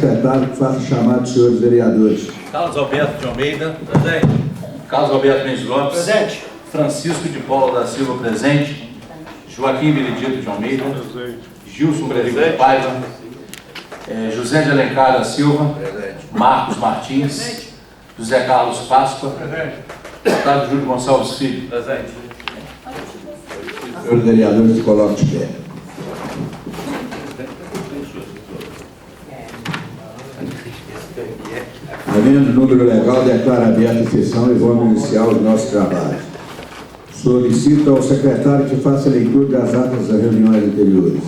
secretário que faça o chamado dos senhores vereadores. Carlos Alberto de Almeida. Presente. Carlos Alberto Mendes Lopes. Presente. Francisco de Paula da Silva, presente. Joaquim Benedito de Almeida. Presente. Gilson Rodrigo de Paiva. José de Alencar da Silva. Presente. Marcos Martins. Presente. José Carlos Páscoa. Presente. Deputado Júlio Gonçalves Filho. Presente. Os senhores vereadores se colocam de pé. Havendo número legal, declaro aberta a sessão e vamos iniciar os nossos trabalhos. Solicito ao secretário que faça a leitura das atas das reuniões anteriores.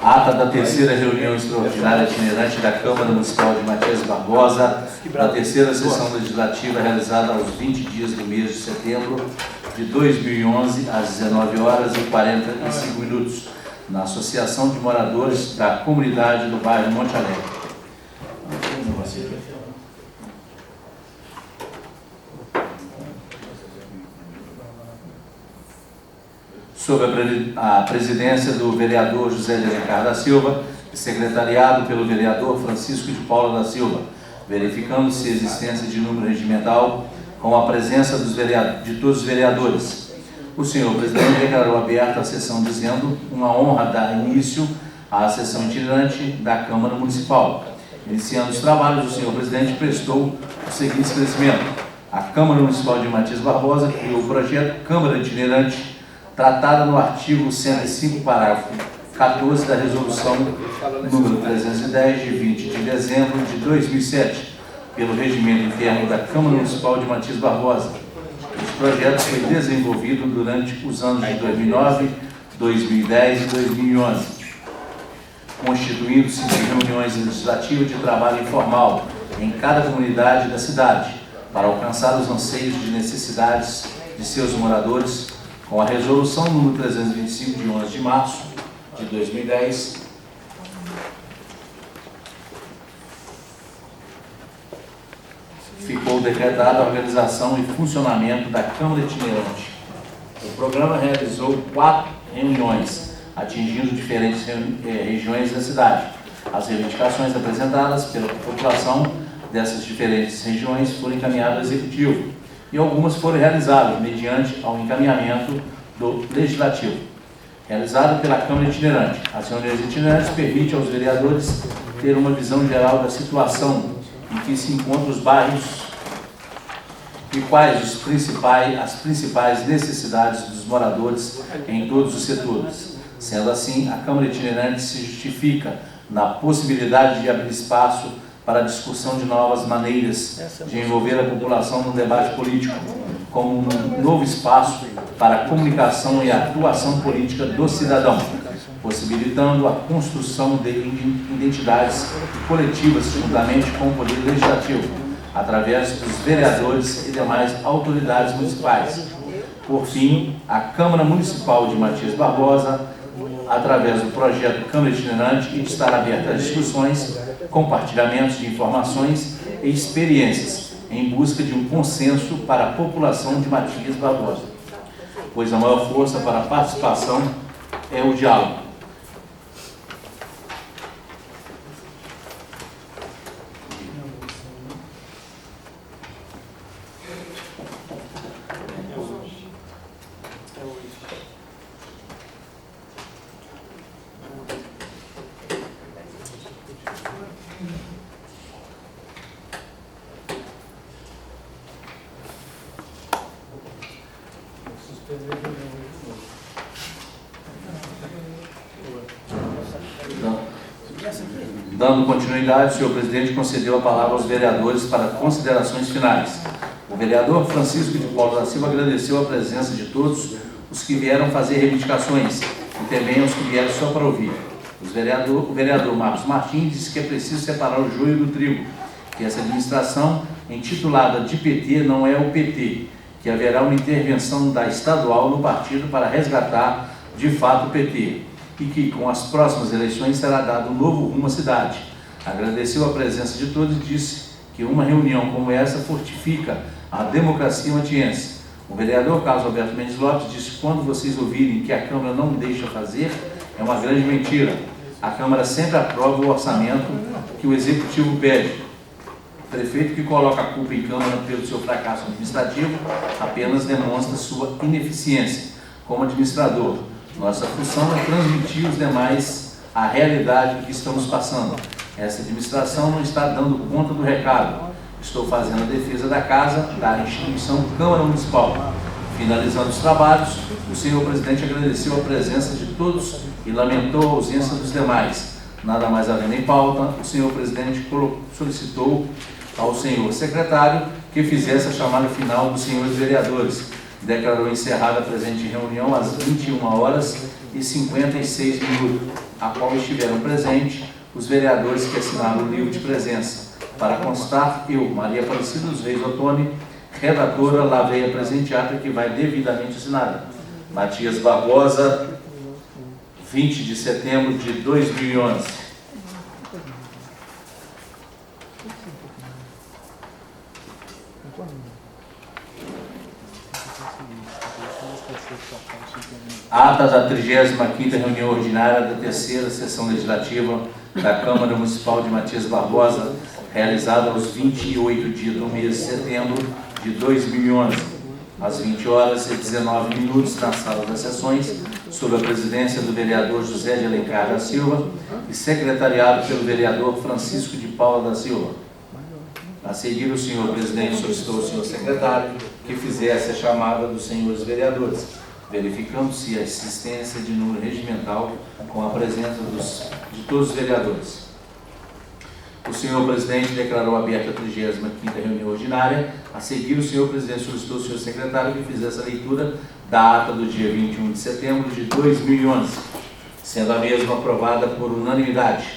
Ata da terceira reunião extraordinária itinerante da Câmara Municipal de Matias Barbosa, da terceira sessão legislativa realizada aos 20 dias do mês de setembro de 2011, às 19h45, na Associação de Moradores da Comunidade do bairro Monte Alegre. Sob a presidência do vereador José de Alencar da Silva e secretariado pelo vereador Francisco de Paula da Silva, verificando-se a existência de número regimental com a presença de todos os vereadores. O senhor presidente declarou aberta a sessão dizendo uma honra dar início à sessão itinerante da Câmara Municipal. Iniciando os trabalhos, o senhor presidente prestou o seguinte esclarecimento. A Câmara Municipal de Matias Barbosa criou o projeto Câmara Itinerante, tratada no artigo 105, parágrafo 14 da Resolução número 310, de 20 de dezembro de 2007, pelo Regimento Interno da Câmara Municipal de Matias Barbosa. Esse projeto foi desenvolvido durante os anos de 2009, 2010 e 2011, constituindo-se de reuniões legislativas de trabalho informal em cada comunidade da cidade, para alcançar os anseios de necessidades de seus moradores, com a resolução número 325 de 11 de março de 2010, ficou decretada a organização e funcionamento da Câmara Itinerante. O programa realizou 4 reuniões, atingindo diferentes regiões da cidade. As reivindicações apresentadas pela população dessas diferentes regiões foram encaminhadas ao Executivo, e algumas foram realizadas mediante ao encaminhamento do Legislativo. Realizado pela Câmara Itinerante. As reuniões itinerantes permitem aos vereadores ter uma visão geral da situação em que se encontram os bairros e quais as principais necessidades dos moradores em todos os setores. Sendo assim, a Câmara Itinerante se justifica na possibilidade de abrir espaço para a discussão de novas maneiras de envolver a população no debate político, como um novo espaço para a comunicação e a atuação política do cidadão, possibilitando a construção de identidades coletivas juntamente com o Poder Legislativo, através dos vereadores e demais autoridades municipais. Por fim, a Câmara Municipal de Matias Barbosa, através do projeto Câmara Itinerante, e de estar aberta a discussões, compartilhamentos de informações e experiências em busca de um consenso para a população de Matias Barbosa, pois a maior força para a participação é o diálogo. Dando continuidade, o senhor presidente concedeu a palavra aos vereadores para considerações finais. O vereador Francisco de Paula da Silva agradeceu a presença de todos os que vieram fazer reivindicações e também aos que vieram só para ouvir. O vereador Marcos Martins disse que é preciso separar o joio do trigo, que essa administração intitulada de PT não é o PT, que haverá uma intervenção da estadual no partido para resgatar de fato o PT, e que com as próximas eleições será dado um novo rumo à cidade. Agradeceu a presença de todos e disse que uma reunião como essa fortifica a democracia matiense. O vereador Carlos Alberto Mendes Lopes disse que quando vocês ouvirem que a Câmara não deixa fazer, é uma grande mentira. A Câmara sempre aprova o orçamento que o Executivo pede. O prefeito que coloca a culpa em Câmara pelo seu fracasso administrativo apenas demonstra sua ineficiência como administrador. Nossa função é transmitir aos demais a realidade que estamos passando. Essa administração não está dando conta do recado. Estou fazendo a defesa da casa, da instituição Câmara Municipal. Finalizando os trabalhos, o senhor presidente agradeceu a presença de todos e lamentou a ausência dos demais. Nada mais havendo em pauta, o senhor presidente solicitou ao senhor secretário que fizesse a chamada final dos senhores vereadores. Declarou encerrada a presente reunião às 21h56, a qual estiveram presentes os vereadores que assinaram o livro de presença. Para constar, eu, Maria Aparecida dos Reis Ottoni, redatora, lavei a presente ata que vai devidamente assinada. Matias Barbosa, 20 de setembro de 2011. Ata da 35ª reunião ordinária da 3ª sessão legislativa da Câmara Municipal de Matias Barbosa, realizada aos 28 dias do mês de setembro de 2011, às 20h19, na sala das sessões, sob a presidência do vereador José de Alencar da Silva e secretariado pelo vereador Francisco de Paula da Silva. A seguir, o senhor presidente solicitou ao senhor secretário que fizesse a chamada dos senhores vereadores, verificando-se a existência de número regimental com a presença de todos os vereadores. O senhor presidente declarou aberta a 35ª reunião ordinária. A seguir, o senhor presidente solicitou ao senhor secretário que fizesse a leitura da ata do dia 21 de setembro de 2011, sendo a mesma aprovada por unanimidade.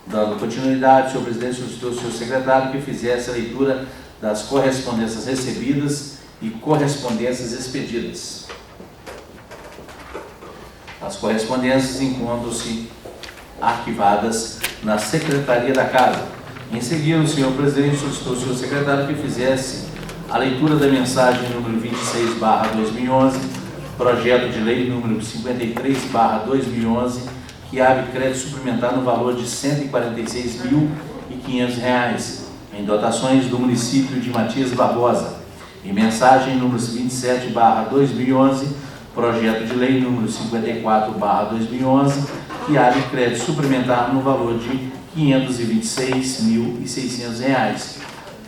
Dando continuidade, o senhor presidente solicitou ao senhor secretário que fizesse a leitura das correspondências recebidas e correspondências expedidas. As correspondências encontram-se arquivadas na Secretaria da Casa. Em seguida, o senhor presidente solicitou ao senhor secretário que fizesse a leitura da mensagem número 26/2011, projeto de lei número 53/2011, que abre crédito suplementar no valor de R$ 146.500 em dotações do município de Matias Barbosa, e mensagem número 27/2011, projeto de lei número 54/2011, que abre crédito suplementar no valor de R$ 526.600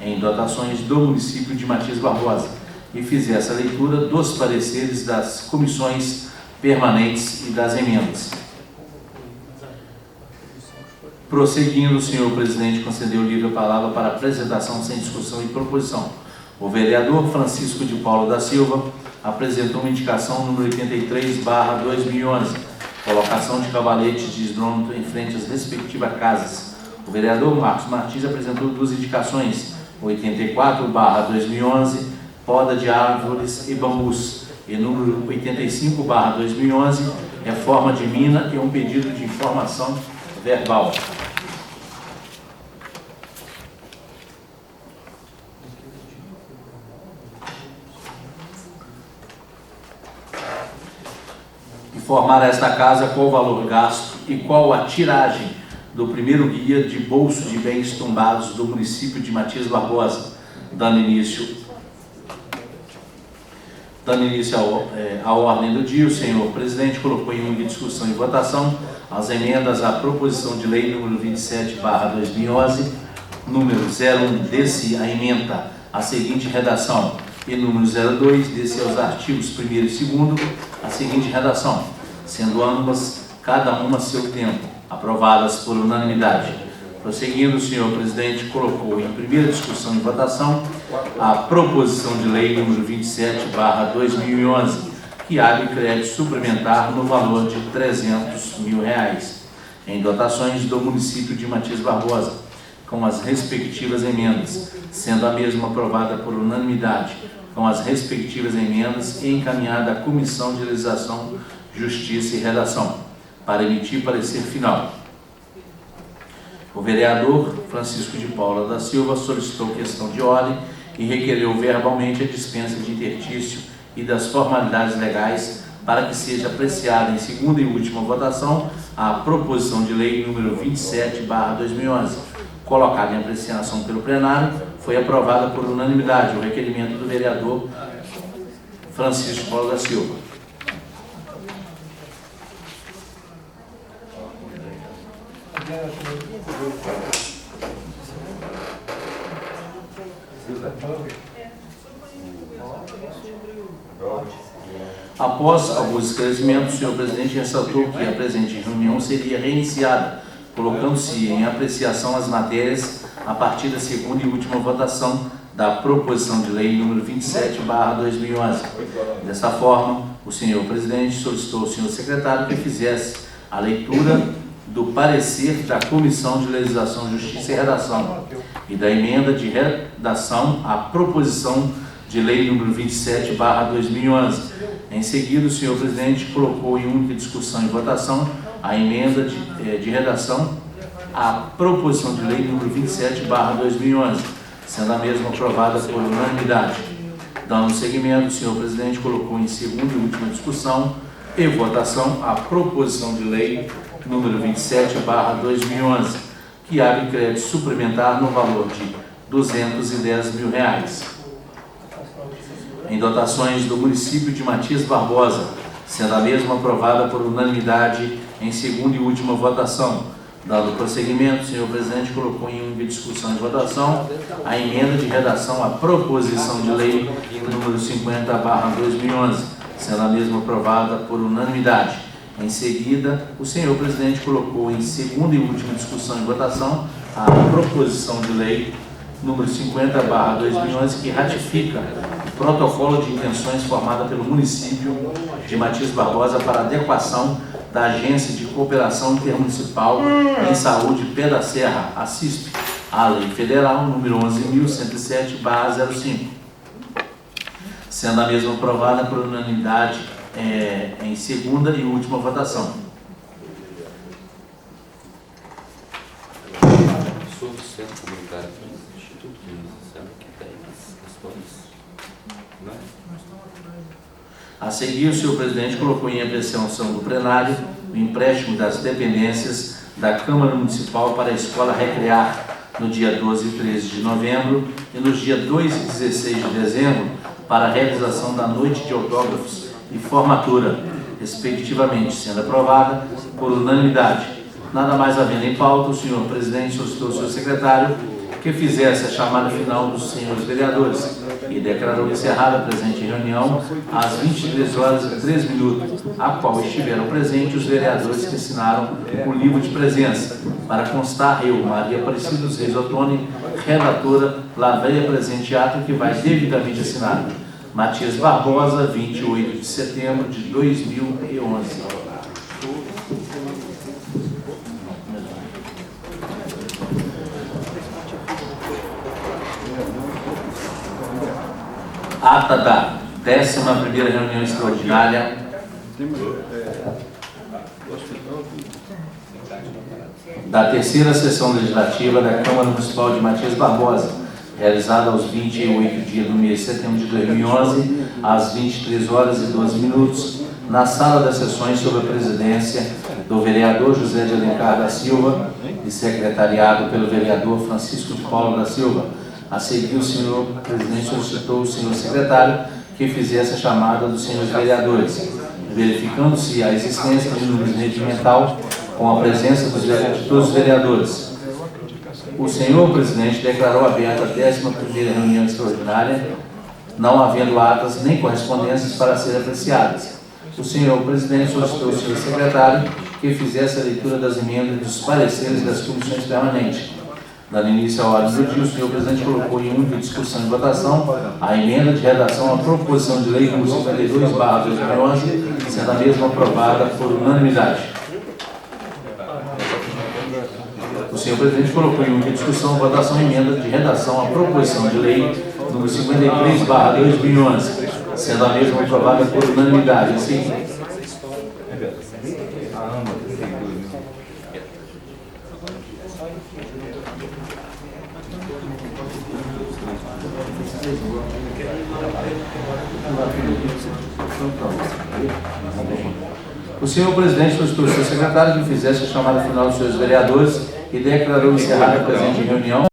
em dotações do município de Matias Barbosa, e fizesse a leitura dos pareceres das comissões permanentes e das emendas. Prosseguindo, o senhor presidente concedeu livre palavra para apresentação sem discussão e proposição. O vereador Francisco de Paula da Silva apresentou uma indicação número 83/2011, colocação de cavaletes de hidrômetro em frente às respectivas casas. O vereador Marcos Martins apresentou duas indicações, 84/2011, poda de árvores e bambus, e número 85/2011, reforma de mina e um pedido de informação verbal. Informar a esta casa qual o valor gasto e qual a tiragem do primeiro guia de bolso de bens tombados do município de Matias Barbosa, dando início à ordem do dia. O senhor presidente colocou em discussão e votação as emendas à proposição de lei número 27/2011, número 01, desse a emenda a seguinte redação, e número 02, desse aos artigos 1º e 2º, a seguinte redação, sendo ambas, cada uma a seu tempo, aprovadas por unanimidade. Prosseguindo, o senhor presidente colocou em primeira discussão e votação a proposição de lei número 27/2011, que abre crédito suplementar no valor de R$ 300.000 em dotações do município de Matias Barbosa, com as respectivas emendas, sendo a mesma aprovada por unanimidade, com as respectivas emendas e encaminhada à Comissão de Legislação, Justiça e Redação, para emitir parecer final. O vereador Francisco de Paula da Silva solicitou questão de ordem e requereu verbalmente a dispensa de interstício e das formalidades legais para que seja apreciada em segunda e última votação a proposição de lei número 27/2011. Colocada em apreciação pelo plenário, foi aprovada por unanimidade o requerimento do vereador Francisco Paula da Silva. Após alguns esclarecimentos, o senhor presidente ressaltou que a presente reunião seria reiniciada, colocando-se em apreciação as matérias a partir da segunda e última votação da proposição de lei número 27/2011. Dessa forma, o senhor presidente solicitou ao senhor secretário que fizesse a leitura do parecer da Comissão de Legislação, Justiça e Redação e da emenda de redação à proposição de lei número 27/2011. Em seguida, o senhor presidente colocou em única discussão e votação a emenda de redação à proposição de lei número 27/2011, sendo a mesma aprovada por unanimidade. Dando seguimento, o senhor presidente colocou em segunda e última discussão e votação a proposição de lei número 27/2011, que abre crédito suplementar no valor de R$ 210 mil. Em dotações do município de Matias Barbosa, sendo a mesma aprovada por unanimidade em segunda e última votação. Dando prosseguimento, o senhor presidente colocou em única discussão e votação a emenda de redação à proposição de lei número 50/2011, sendo a mesma aprovada por unanimidade. Em seguida, o senhor presidente colocou em segunda e última discussão e votação a proposição de lei número 50/2011, que ratifica o protocolo de intenções formado pelo município de Matias Barbosa para adequação da Agência de Cooperação Intermunicipal em Saúde Pé da Serra, a CISP, à Lei Federal número 11.107/05, sendo a mesma aprovada por unanimidade em segunda e última votação. Sobre o Centro Comunitário do Instituto Minas, sabe que tem as questões, né? A seguir, o senhor presidente colocou em apreciação do plenário o empréstimo das dependências da Câmara Municipal para a Escola Recrear no dia 12 e 13 de novembro e nos dias 2 e 16 de dezembro para a realização da noite de autógrafos e formatura, respectivamente, sendo aprovada por unanimidade. Nada mais havendo em pauta, o senhor presidente solicitou ao senhor secretário que fizesse a chamada final dos senhores vereadores e declarou encerrada a presente reunião às 23h03, a qual estiveram presentes os vereadores que assinaram o livro de presença. Para constar, eu, Maria Aparecida dos Reis Ottoni, redatora, lavrei a presente ato que vai devidamente assinado. Matias Barbosa, 28 de setembro de 2011. Ata da 11ª reunião extraordinária da terceira sessão legislativa da Câmara Municipal de Matias Barbosa, realizada aos 28 dias do mês de setembro de 2011, às 23h12, na sala das sessões sob a presidência do vereador José de Alencar da Silva e secretariado pelo vereador Francisco de Paula da Silva. A seguir, o senhor presidente solicitou ao senhor secretário que fizesse a chamada dos senhores vereadores, verificando-se a existência de número regimental com a presença de todos os vereadores. O senhor presidente declarou aberta a 11ª reunião extraordinária, não havendo atas nem correspondências para serem apreciadas. O senhor presidente solicitou ao senhor secretário que fizesse a leitura das emendas e dos pareceres das comissões permanentes. Dando início à ordem do dia, o senhor presidente colocou em única discussão e votação a emenda de redação à proposição de lei número 52/2011, sendo a mesma aprovada por unanimidade. O senhor presidente colocou em única discussão e votação a emenda de redação à proposição de lei número 53/2011, sendo a mesma aprovada por unanimidade. Sim. O senhor presidente solicitou ao seu secretário que fizesse a chamada final dos seus vereadores e declarou encerrada a presente reunião.